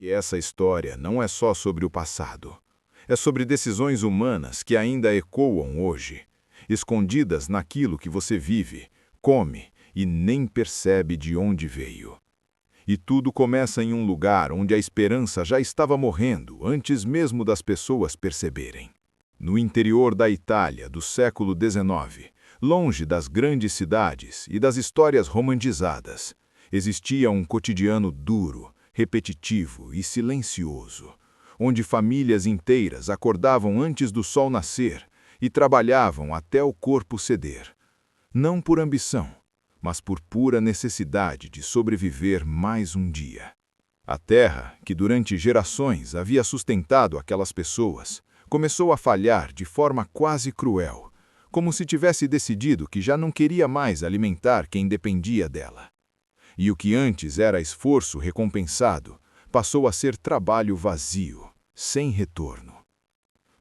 E essa história não é só sobre o passado. É sobre decisões humanas que ainda ecoam hoje, escondidas naquilo que você vive, come e nem percebe de onde veio. E tudo começa em um lugar onde a esperança já estava morrendo antes mesmo das pessoas perceberem. No interior da Itália do século XIX, longe das grandes cidades e das histórias romantizadas, existia um cotidiano duro, repetitivo e silencioso, onde famílias inteiras acordavam antes do sol nascer e trabalhavam até o corpo ceder, não por ambição, mas por pura necessidade de sobreviver mais um dia. A terra, que durante gerações havia sustentado aquelas pessoas, começou a falhar de forma quase cruel, como se tivesse decidido que já não queria mais alimentar quem dependia dela. E o que antes era esforço recompensado, passou a ser trabalho vazio, sem retorno.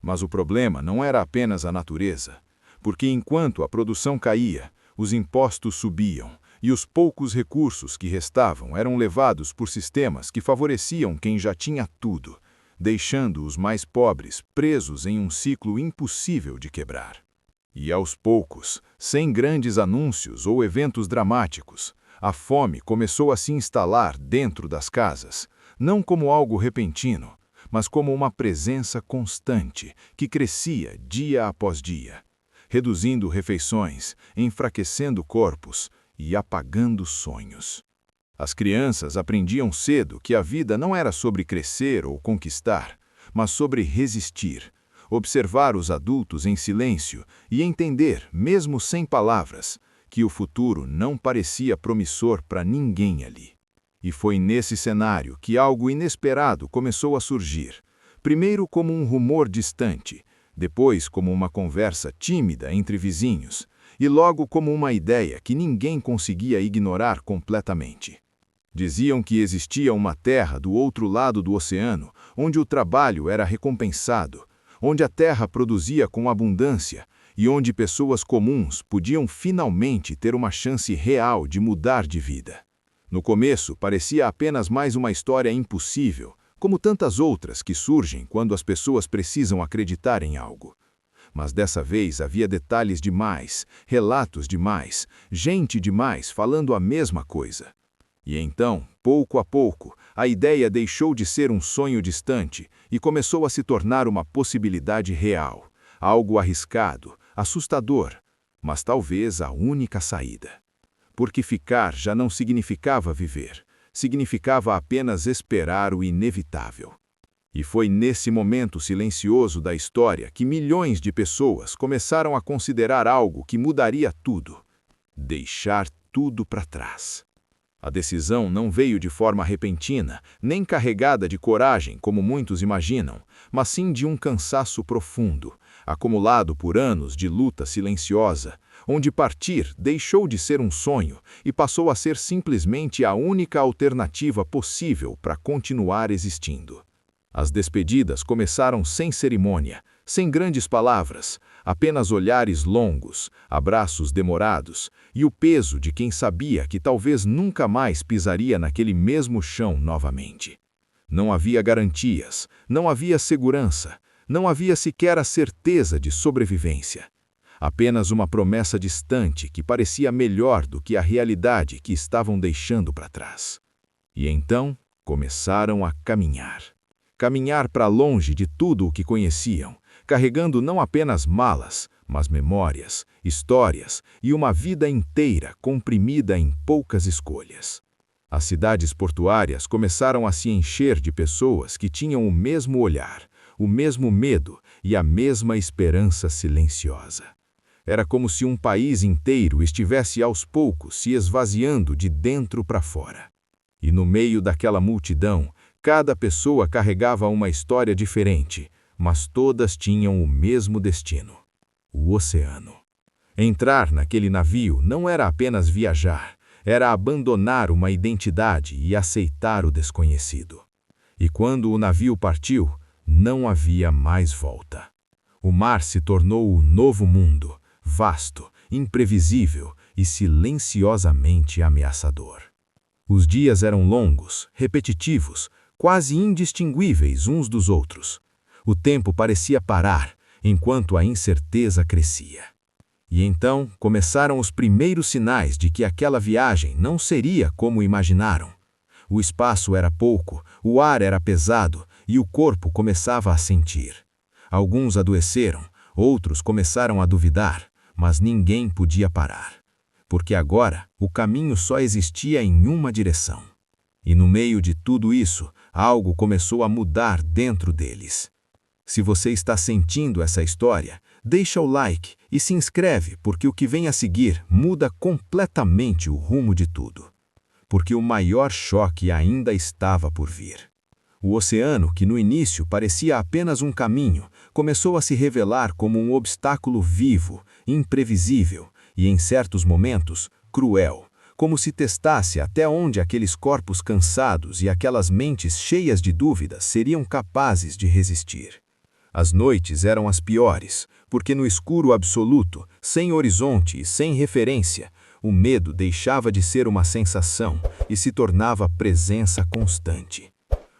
Mas o problema não era apenas a natureza, porque enquanto a produção caía, os impostos subiam e os poucos recursos que restavam eram levados por sistemas que favoreciam quem já tinha tudo, deixando os mais pobres presos em um ciclo impossível de quebrar. E aos poucos, sem grandes anúncios ou eventos dramáticos, a fome começou a se instalar dentro das casas, não como algo repentino, mas como uma presença constante que crescia dia após dia, reduzindo refeições, enfraquecendo corpos e apagando sonhos. As crianças aprendiam cedo que a vida não era sobre crescer ou conquistar, mas sobre resistir, observar os adultos em silêncio e entender, mesmo sem palavras, que o futuro não parecia promissor para ninguém ali. E foi nesse cenário que algo inesperado começou a surgir, primeiro como um rumor distante, depois como uma conversa tímida entre vizinhos, e logo como uma ideia que ninguém conseguia ignorar completamente. Diziam que existia uma terra do outro lado do oceano, onde o trabalho era recompensado, onde a terra produzia com abundância e onde pessoas comuns podiam finalmente ter uma chance real de mudar de vida. No começo, parecia apenas mais uma história impossível, como tantas outras que surgem quando as pessoas precisam acreditar em algo. Mas dessa vez havia detalhes demais, relatos demais, gente demais falando a mesma coisa. E então, pouco a pouco, a ideia deixou de ser um sonho distante e começou a se tornar uma possibilidade real, algo arriscado, assustador, mas talvez a única saída. Porque ficar já não significava viver, significava apenas esperar o inevitável. E foi nesse momento silencioso da história que milhões de pessoas começaram a considerar algo que mudaria tudo: deixar tudo para trás. A decisão não veio de forma repentina, nem carregada de coragem, como muitos imaginam, mas sim de um cansaço profundo, acumulado por anos de luta silenciosa, onde partir deixou de ser um sonho e passou a ser simplesmente a única alternativa possível para continuar existindo. As despedidas começaram sem cerimônia, sem grandes palavras, apenas olhares longos, abraços demorados e o peso de quem sabia que talvez nunca mais pisaria naquele mesmo chão novamente. Não havia garantias, não havia segurança, não havia sequer a certeza de sobrevivência. Apenas uma promessa distante que parecia melhor do que a realidade que estavam deixando para trás. E então começaram a caminhar. Caminhar para longe de tudo o que conheciam, carregando não apenas malas, mas memórias, histórias e uma vida inteira comprimida em poucas escolhas. As cidades portuárias começaram a se encher de pessoas que tinham o mesmo olhar, o mesmo medo e a mesma esperança silenciosa. Era como se um país inteiro estivesse aos poucos se esvaziando de dentro para fora. E no meio daquela multidão, cada pessoa carregava uma história diferente, mas todas tinham o mesmo destino: o oceano. Entrar naquele navio não era apenas viajar, era abandonar uma identidade e aceitar o desconhecido. E quando o navio partiu, não havia mais volta. O mar se tornou o novo mundo, vasto, imprevisível e silenciosamente ameaçador. Os dias eram longos, repetitivos, quase indistinguíveis uns dos outros. O tempo parecia parar, enquanto a incerteza crescia. E então começaram os primeiros sinais de que aquela viagem não seria como imaginaram. O espaço era pouco, o ar era pesado e o corpo começava a sentir. Alguns adoeceram, outros começaram a duvidar, mas ninguém podia parar. Porque agora o caminho só existia em uma direção. E no meio de tudo isso, algo começou a mudar dentro deles. Se você está sentindo essa história, deixa o like e se inscreve, porque o que vem a seguir muda completamente o rumo de tudo. Porque o maior choque ainda estava por vir. O oceano, que no início parecia apenas um caminho, começou a se revelar como um obstáculo vivo, imprevisível e, em certos momentos, cruel, como se testasse até onde aqueles corpos cansados e aquelas mentes cheias de dúvidas seriam capazes de resistir. As noites eram as piores, porque no escuro absoluto, sem horizonte e sem referência, o medo deixava de ser uma sensação e se tornava presença constante.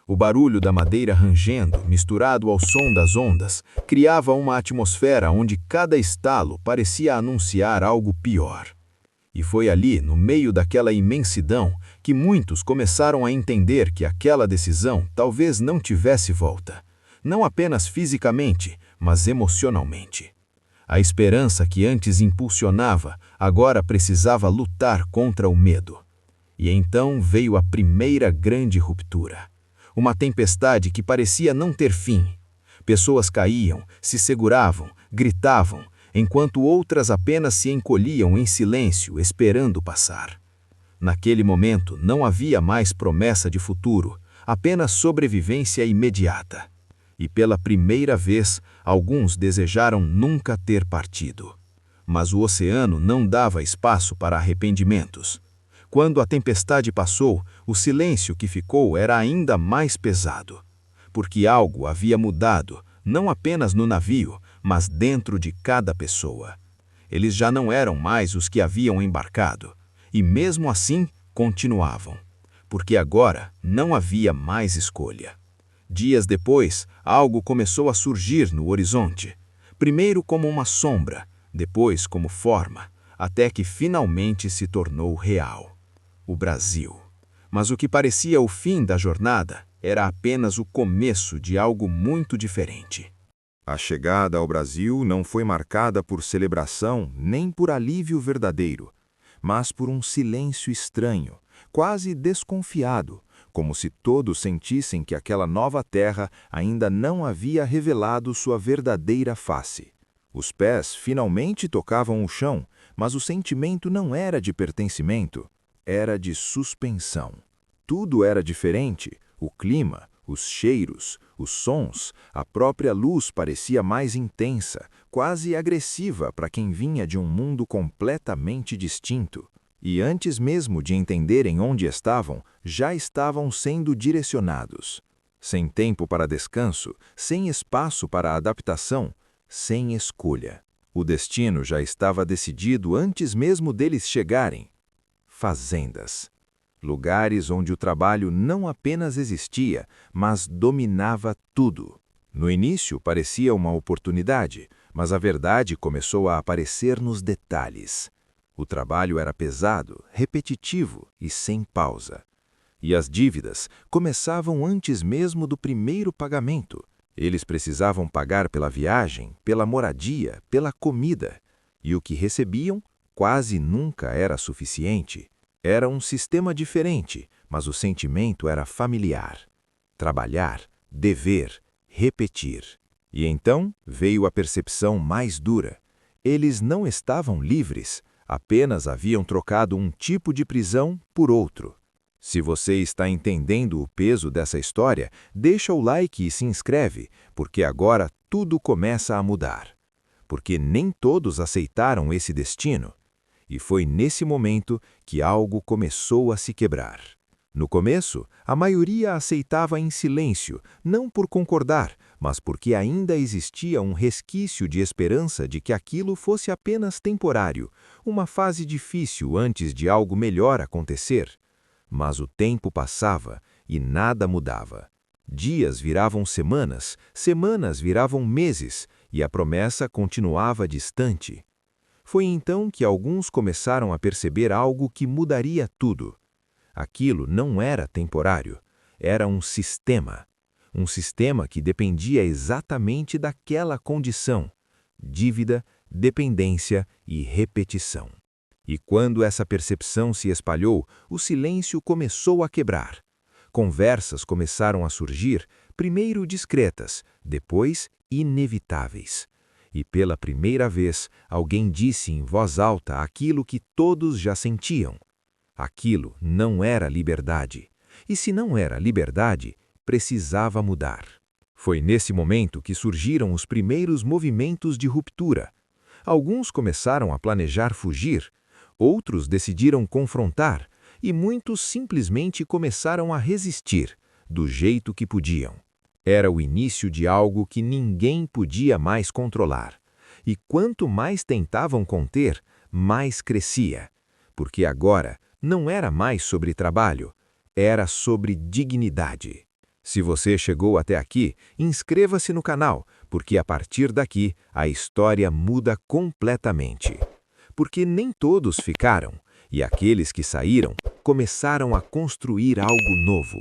O barulho da madeira rangendo, misturado ao som das ondas, criava uma atmosfera onde cada estalo parecia anunciar algo pior. E foi ali, no meio daquela imensidão, que muitos começaram a entender que aquela decisão talvez não tivesse volta. Não apenas fisicamente, mas emocionalmente. A esperança que antes impulsionava, agora precisava lutar contra o medo. E então veio a primeira grande ruptura. Uma tempestade que parecia não ter fim. Pessoas caíam, se seguravam, gritavam, enquanto outras apenas se encolhiam em silêncio, esperando passar. Naquele momento não havia mais promessa de futuro, apenas sobrevivência imediata. E pela primeira vez, alguns desejaram nunca ter partido. Mas o oceano não dava espaço para arrependimentos. Quando a tempestade passou, o silêncio que ficou era ainda mais pesado. Porque algo havia mudado, não apenas no navio, mas dentro de cada pessoa. Eles já não eram mais os que haviam embarcado. E mesmo assim, continuavam. Porque agora não havia mais escolha. Dias depois, algo começou a surgir no horizonte. Primeiro como uma sombra, depois como forma, até que finalmente se tornou real. O Brasil. Mas o que parecia o fim da jornada era apenas o começo de algo muito diferente. A chegada ao Brasil não foi marcada por celebração nem por alívio verdadeiro, mas por um silêncio estranho, quase desconfiado, como se todos sentissem que aquela nova terra ainda não havia revelado sua verdadeira face. Os pés finalmente tocavam o chão, mas o sentimento não era de pertencimento, era de suspensão. Tudo era diferente, o clima, os cheiros, os sons, a própria luz parecia mais intensa, quase agressiva para quem vinha de um mundo completamente distinto. E antes mesmo de entenderem onde estavam, já estavam sendo direcionados. Sem tempo para descanso, sem espaço para adaptação, sem escolha. O destino já estava decidido antes mesmo deles chegarem. Fazendas. Lugares onde o trabalho não apenas existia, mas dominava tudo. No início parecia uma oportunidade, mas a verdade começou a aparecer nos detalhes. O trabalho era pesado, repetitivo e sem pausa. E as dívidas começavam antes mesmo do primeiro pagamento. Eles precisavam pagar pela viagem, pela moradia, pela comida. E o que recebiam quase nunca era suficiente. Era um sistema diferente, mas o sentimento era familiar. Trabalhar, dever, repetir. E então veio a percepção mais dura. Eles não estavam livres, apenas haviam trocado um tipo de prisão por outro. Se você está entendendo o peso dessa história, deixa o like e se inscreve, porque agora tudo começa a mudar. Porque nem todos aceitaram esse destino. E foi nesse momento que algo começou a se quebrar. No começo, a maioria aceitava em silêncio, não por concordar, mas porque ainda existia um resquício de esperança de que aquilo fosse apenas temporário, uma fase difícil antes de algo melhor acontecer. Mas o tempo passava e nada mudava. Dias viravam semanas, semanas viravam meses, e a promessa continuava distante. Foi então que alguns começaram a perceber algo que mudaria tudo. Aquilo não era temporário, era um sistema. Um sistema que dependia exatamente daquela condição: dívida, dependência e repetição. E quando essa percepção se espalhou, o silêncio começou a quebrar. Conversas começaram a surgir, primeiro discretas, depois inevitáveis. E pela primeira vez, alguém disse em voz alta aquilo que todos já sentiam. Aquilo não era liberdade. E se não era liberdade, precisava mudar. Foi nesse momento que surgiram os primeiros movimentos de ruptura. Alguns começaram a planejar fugir, outros decidiram confrontar, e muitos simplesmente começaram a resistir, do jeito que podiam. Era o início de algo que ninguém podia mais controlar. E quanto mais tentavam conter, mais crescia. Porque agora não era mais sobre trabalho, era sobre dignidade. Se você chegou até aqui, inscreva-se no canal, porque a partir daqui a história muda completamente. Porque nem todos ficaram, e aqueles que saíram começaram a construir algo novo.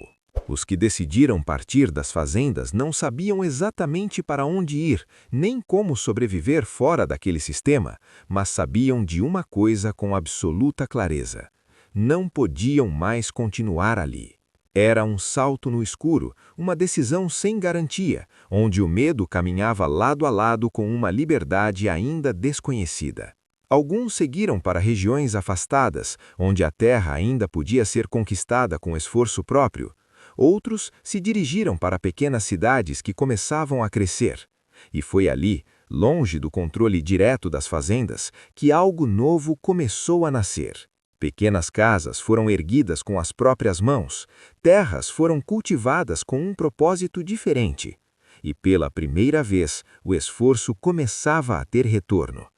Os que decidiram partir das fazendas não sabiam exatamente para onde ir, nem como sobreviver fora daquele sistema, mas sabiam de uma coisa com absoluta clareza: não podiam mais continuar ali. Era um salto no escuro, uma decisão sem garantia, onde o medo caminhava lado a lado com uma liberdade ainda desconhecida. Alguns seguiram para regiões afastadas, onde a terra ainda podia ser conquistada com esforço próprio. Outros se dirigiram para pequenas cidades que começavam a crescer. E foi ali, longe do controle direto das fazendas, que algo novo começou a nascer. Pequenas casas foram erguidas com as próprias mãos, terras foram cultivadas com um propósito diferente. E pela primeira vez, o esforço começava a ter retorno.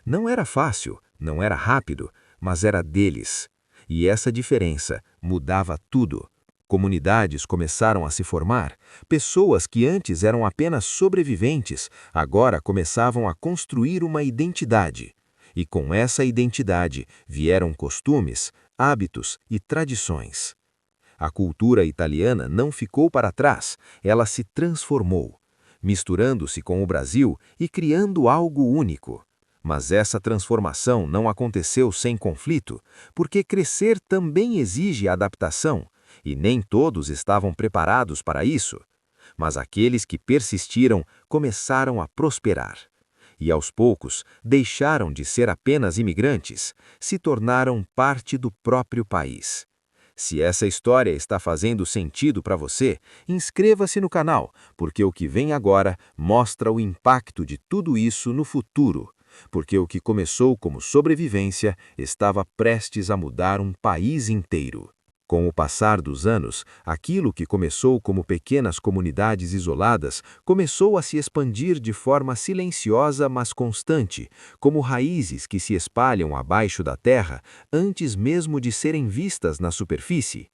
Não era fácil, não era rápido, mas era deles. E essa diferença mudava tudo. Comunidades começaram a se formar, pessoas que antes eram apenas sobreviventes, agora começavam a construir uma identidade. E com essa identidade vieram costumes, hábitos e tradições. A cultura italiana não ficou para trás, ela se transformou, misturando-se com o Brasil e criando algo único. Mas essa transformação não aconteceu sem conflito, porque crescer também exige adaptação, e nem todos estavam preparados para isso. Mas aqueles que persistiram começaram a prosperar. E aos poucos deixaram de ser apenas imigrantes, se tornaram parte do próprio país. Se essa história está fazendo sentido para você, inscreva-se no canal, porque o que vem agora mostra o impacto de tudo isso no futuro. Porque o que começou como sobrevivência estava prestes a mudar um país inteiro. Com o passar dos anos, aquilo que começou como pequenas comunidades isoladas começou a se expandir de forma silenciosa mas constante, como raízes que se espalham abaixo da terra antes mesmo de serem vistas na superfície.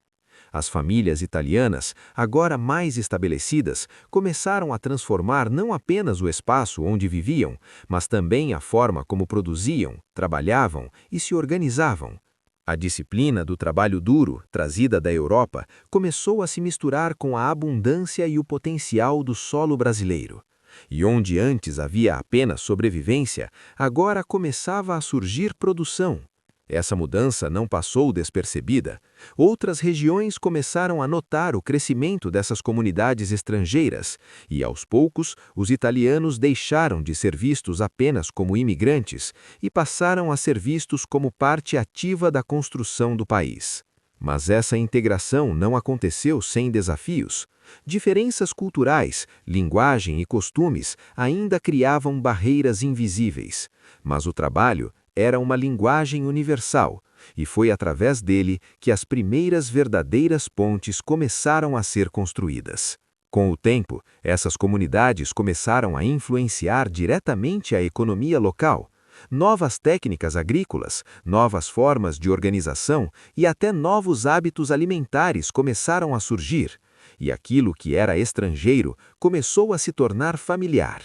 As famílias italianas, agora mais estabelecidas, começaram a transformar não apenas o espaço onde viviam, mas também a forma como produziam, trabalhavam e se organizavam. A disciplina do trabalho duro, trazida da Europa, começou a se misturar com a abundância e o potencial do solo brasileiro. E onde antes havia apenas sobrevivência, agora começava a surgir produção. Essa mudança não passou despercebida. Outras regiões começaram a notar o crescimento dessas comunidades estrangeiras, e aos poucos os italianos deixaram de ser vistos apenas como imigrantes e passaram a ser vistos como parte ativa da construção do país. Mas essa integração não aconteceu sem desafios. Diferenças culturais, linguagem e costumes ainda criavam barreiras invisíveis, mas o trabalho era uma linguagem universal, e foi através dele que as primeiras verdadeiras pontes começaram a ser construídas. Com o tempo, essas comunidades começaram a influenciar diretamente a economia local, novas técnicas agrícolas, novas formas de organização e até novos hábitos alimentares começaram a surgir, e aquilo que era estrangeiro começou a se tornar familiar.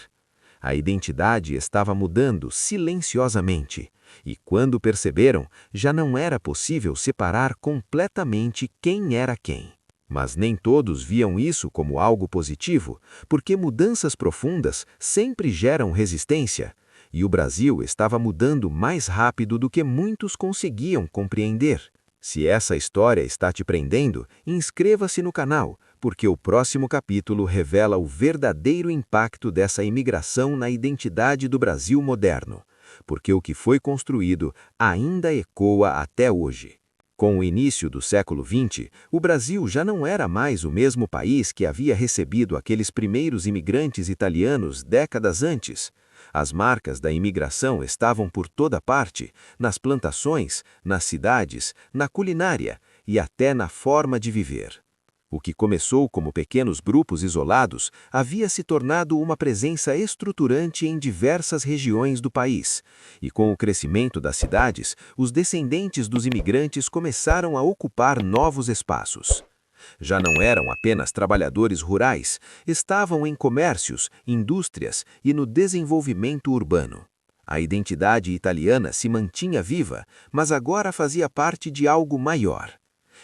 A identidade estava mudando silenciosamente, e quando perceberam, já não era possível separar completamente quem era quem. Mas nem todos viam isso como algo positivo, porque mudanças profundas sempre geram resistência, e o Brasil estava mudando mais rápido do que muitos conseguiam compreender. Se essa história está te prendendo, inscreva-se no canal, porque o próximo capítulo revela o verdadeiro impacto dessa imigração na identidade do Brasil moderno, porque o que foi construído ainda ecoa até hoje. Com o início do século XX, o Brasil já não era mais o mesmo país que havia recebido aqueles primeiros imigrantes italianos décadas antes. As marcas da imigração estavam por toda parte, nas plantações, nas cidades, na culinária e até na forma de viver. O que começou como pequenos grupos isolados havia se tornado uma presença estruturante em diversas regiões do país, e com o crescimento das cidades, os descendentes dos imigrantes começaram a ocupar novos espaços. Já não eram apenas trabalhadores rurais, estavam em comércios, indústrias e no desenvolvimento urbano. A identidade italiana se mantinha viva, mas agora fazia parte de algo maior.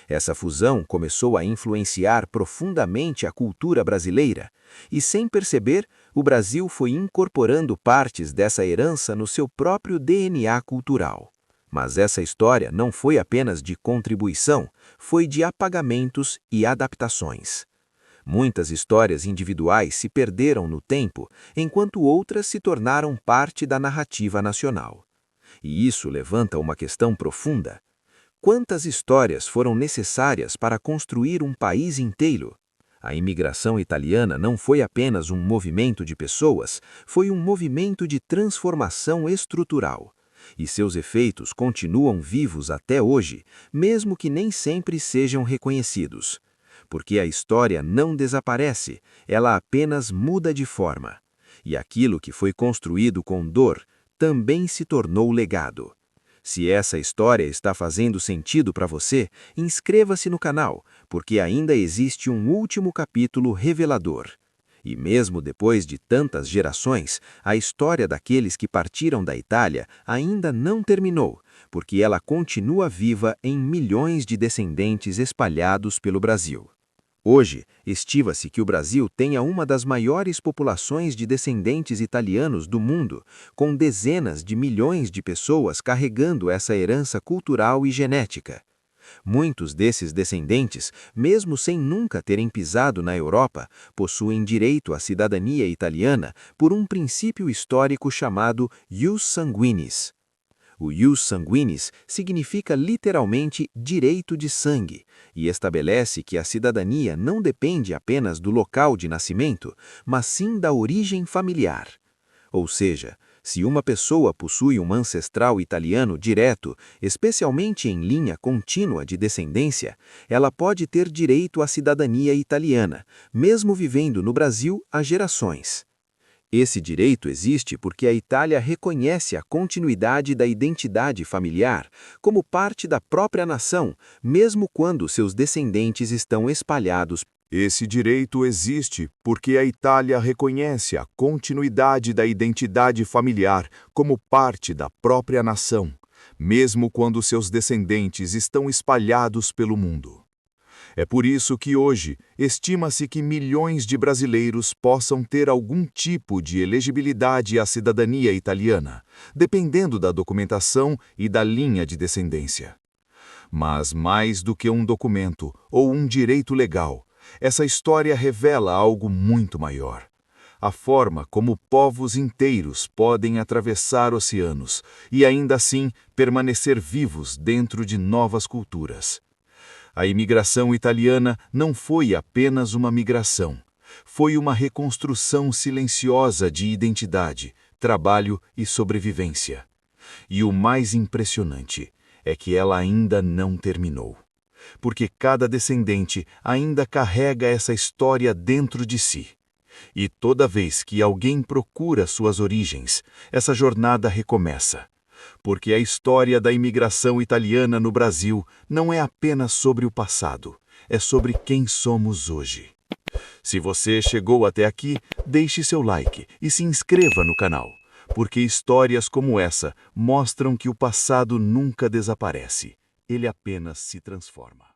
Essa fusão começou a influenciar profundamente a cultura brasileira, e sem perceber, o Brasil foi incorporando partes dessa herança no seu próprio DNA cultural. Mas essa história não foi apenas de contribuição, foi de apagamentos e adaptações. Muitas histórias individuais se perderam no tempo, enquanto outras se tornaram parte da narrativa nacional. E isso levanta uma questão profunda. Quantas histórias foram necessárias para construir um país inteiro? A imigração italiana não foi apenas um movimento de pessoas, foi um movimento de transformação estrutural. E seus efeitos continuam vivos até hoje, mesmo que nem sempre sejam reconhecidos. Porque a história não desaparece, ela apenas muda de forma. E aquilo que foi construído com dor também se tornou legado. Se essa história está fazendo sentido para você, inscreva-se no canal, porque ainda existe um último capítulo revelador. E mesmo depois de tantas gerações, a história daqueles que partiram da Itália ainda não terminou, porque ela continua viva em milhões de descendentes espalhados pelo Brasil. Hoje, estima-se que o Brasil tenha uma das maiores populações de descendentes italianos do mundo, com dezenas de milhões de pessoas carregando essa herança cultural e genética. Muitos desses descendentes, mesmo sem nunca terem pisado na Europa, possuem direito à cidadania italiana por um princípio histórico chamado ius sanguinis. O ius sanguinis significa literalmente direito de sangue e estabelece que a cidadania não depende apenas do local de nascimento, mas sim da origem familiar. Ou seja, se uma pessoa possui um ancestral italiano direto, especialmente em linha contínua de descendência, ela pode ter direito à cidadania italiana, mesmo vivendo no Brasil há gerações. Esse direito existe porque a Itália reconhece a continuidade da identidade familiar como parte da própria nação, mesmo quando seus descendentes estão espalhados. Esse direito existe porque a Itália reconhece a continuidade da identidade familiar como parte da própria nação, mesmo quando seus descendentes estão espalhados pelo mundo. É por isso que hoje estima-se que milhões de brasileiros possam ter algum tipo de elegibilidade à cidadania italiana, dependendo da documentação e da linha de descendência. Mas mais do que um documento ou um direito legal, essa história revela algo muito maior. A forma como povos inteiros podem atravessar oceanos e ainda assim permanecer vivos dentro de novas culturas. A imigração italiana não foi apenas uma migração. Foi uma reconstrução silenciosa de identidade, trabalho e sobrevivência. E o mais impressionante é que ela ainda não terminou. Porque cada descendente ainda carrega essa história dentro de si. E toda vez que alguém procura suas origens, essa jornada recomeça. porque a história da imigração italiana no Brasil não é apenas sobre o passado, é sobre quem somos hoje. Se você chegou até aqui, deixe seu like e se inscreva no canal, porque histórias como essa mostram que o passado nunca desaparece, ele apenas se transforma.